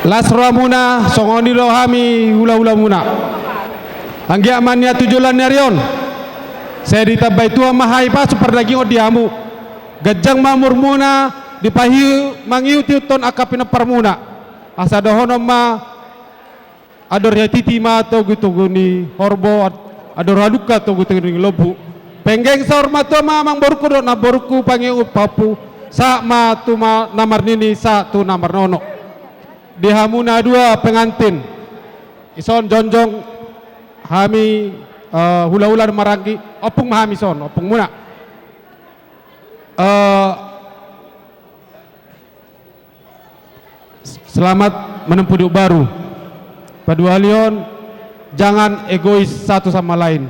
Lasra muna songoni rohami hula-hula muna. Anggi amannya tujulan nyarion. Saya ditabai tua mahai pasu perdaging odiamu. Gajang mamur muna dipahiu mangiu tiuton akapina parmuna. Asa dohono ma adornya titi ma to gitu guni horbo ador haduka to gitu guni lobu. Penggeng saur ma to ma mang boruku do na boruku pangiu papu. Sa ma tu ma namar nini sa tu namar nono. Di hamuna dua pengantin ison jonjong hami hula-hula marangi opung mahami son opung muna selamat menempuh hidup baru. Padua lion jangan egois satu sama lain,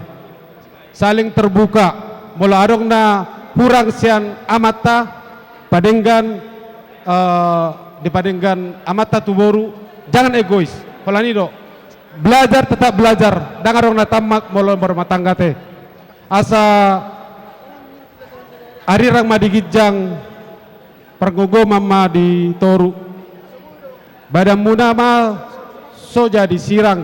saling terbuka mula adong na kurang sian amata padenggan dipadenggan amata tuboru jangan egois. Kalau do belajar tetap belajar dan arong na tamak molo berumah tangga teh asa arirang madigijang pergogo mama di toru badan muna ma so jadi sirang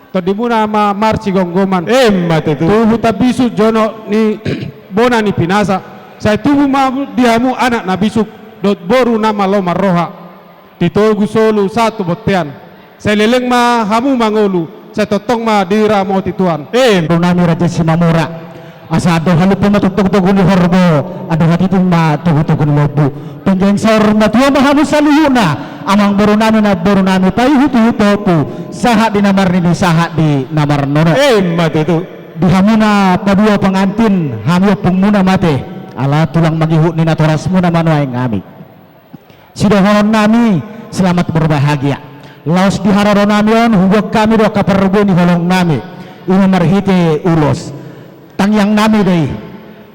to di muna ma marci gonggoman mate tubuh tabisu jono ni bona ni pinasa saya tubuh ma diamu anak nabisu dot boru nama lomar roha ditogu solu satu botean saya leleng ma hamu mangolu saya totong ma dira mau tituan runami raja simamura asa ado halu pema tok-tok ni horbo ado hati ma tok-tok ni lobu penjeng sor matua ma hamu saluyuna amang borunami na borunami payu hutu saha di namar ni saha di namar nono mate itu di hamuna padua pengantin hamu pungmuna mate ala tulang magihut ni natoras muna manuai ngami sidohonon nami selamat berbahagia laos di hararo namion hubok kami do kapergo ni holong nami ini marhite ulos tangyang nami deh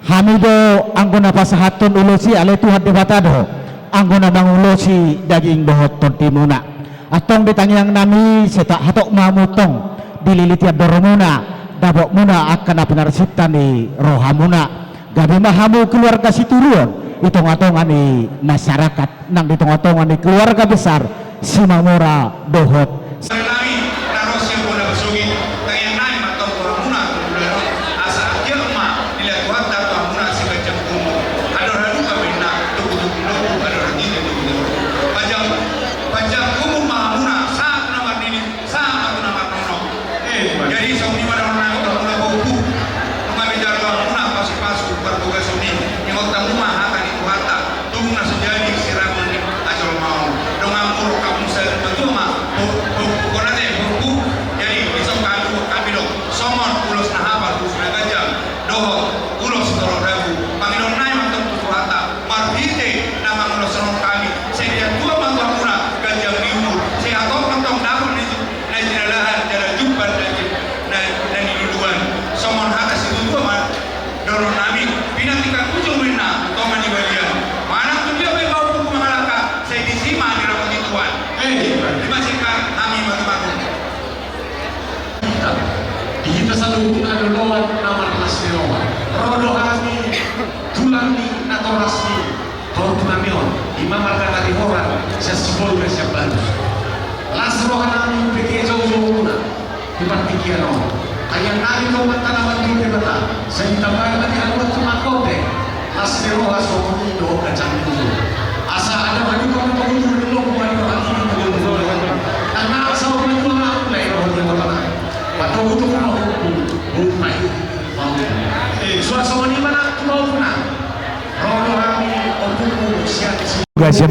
hami do anggona pasahaton ulosi ale tuhan debatado anggona mangulosi daging dohot tontimuna atong ditangyang nami setak hatok mamutong dililiti adoromuna dabok muna akan apinarsipta ni rohamuna gabi mahamu keluarga situruan hitung-hitungan di masyarakat nang hitung-hitungan di keluarga besar Simamura dohot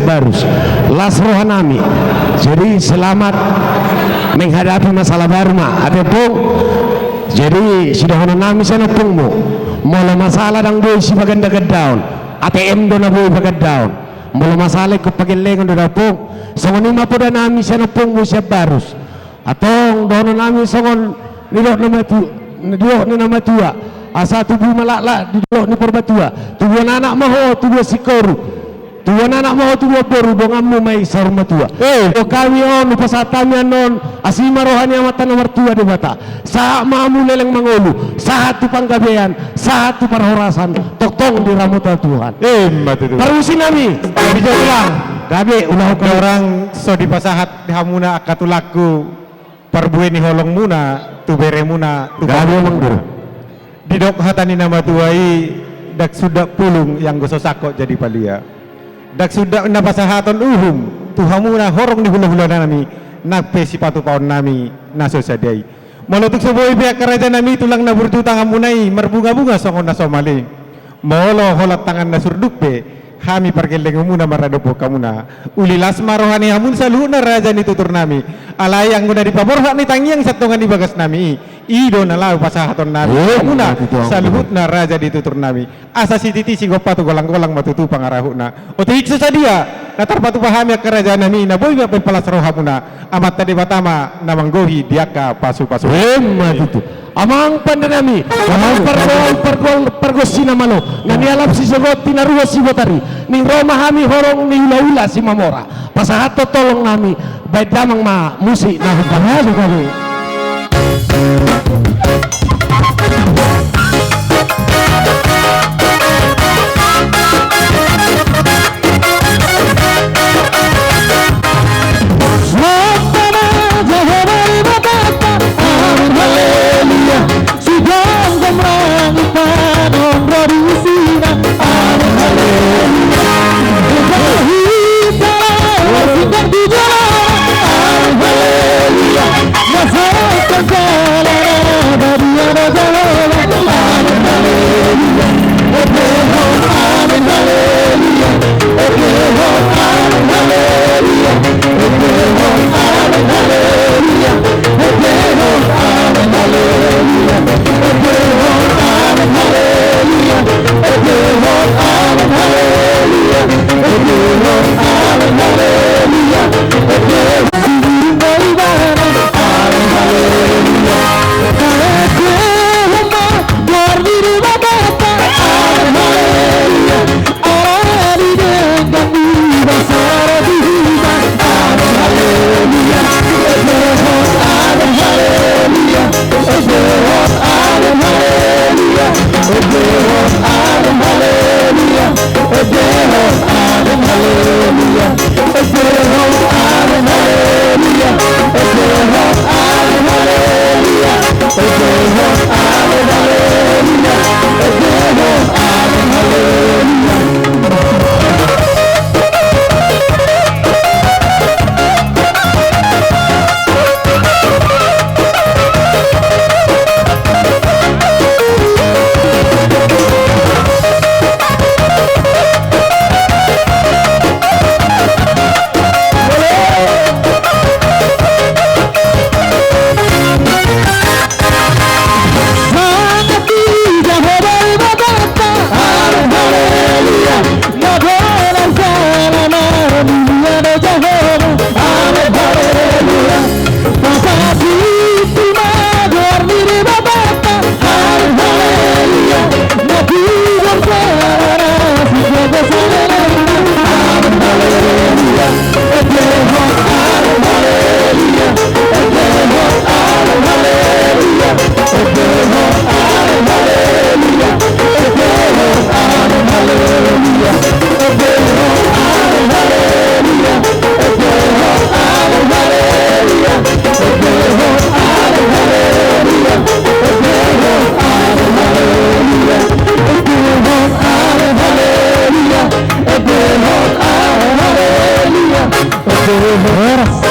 Barus las rohanami jadi selamat menghadapi masalah baru ma ataupun jadi sudah nami sana pungmu mula masalah dang boy si bagan dagat down ATM do na boy bagat down mula masalah ko pagilengan do pung songon ima po nami sana pungmu siya barus atong dono nami songon nilok na matua asa tubuh malakla didok ni perbatua tubuh anak maho tubuh sikoru tuan anak mau tuwa boru dongamu mai sarma tua o kami on pasatami non asima rohani amatan nomor tua di mata saat mamu leleng mangolu saat tu panggabean saat tu perhorasan tong di ramutan Tuhan mati tu tarusin nami bisa ulang gabe ulah Ke orang so di pasahat hamuna akatulaku perbueni holong muna tu bere muna tu gabe mangdur didok hatani nama tuai dak sudak pulung yang gososako jadi palia dak sudak na pasahaton uhum tu hamuna horong di hula-hula nami nape sipatu paon nami naso sadai molotuk seboi pihak kerajaan nami tulang na bertutang amunai merbunga-bunga songon na somali molo holat tangan na surdukpe kami pergeleng muna maradopo kamuna uli lasma rohani hamun saluna raja ni tutur nami alayang guna di paborha ni tangiang satungan di bagas nami ido na lau pasahaton nami kamuna saluhut na raja di tutur nami asa si titi si gopatu golang-golang matutu pangarahuna otu iksu sadia na tarpatu pahami kerajaan nami na boy bape palas rohamuna amat tadi batama na manggohi diaka pasu-pasu itu amang pandanami amang pergos sinamalo ngani alap si sogot tinaruas si botari ning Roma hami horong ni ula-ula si mamora pasahat tolong nami baik damang ma musi nah bahasa kami Hallelujah.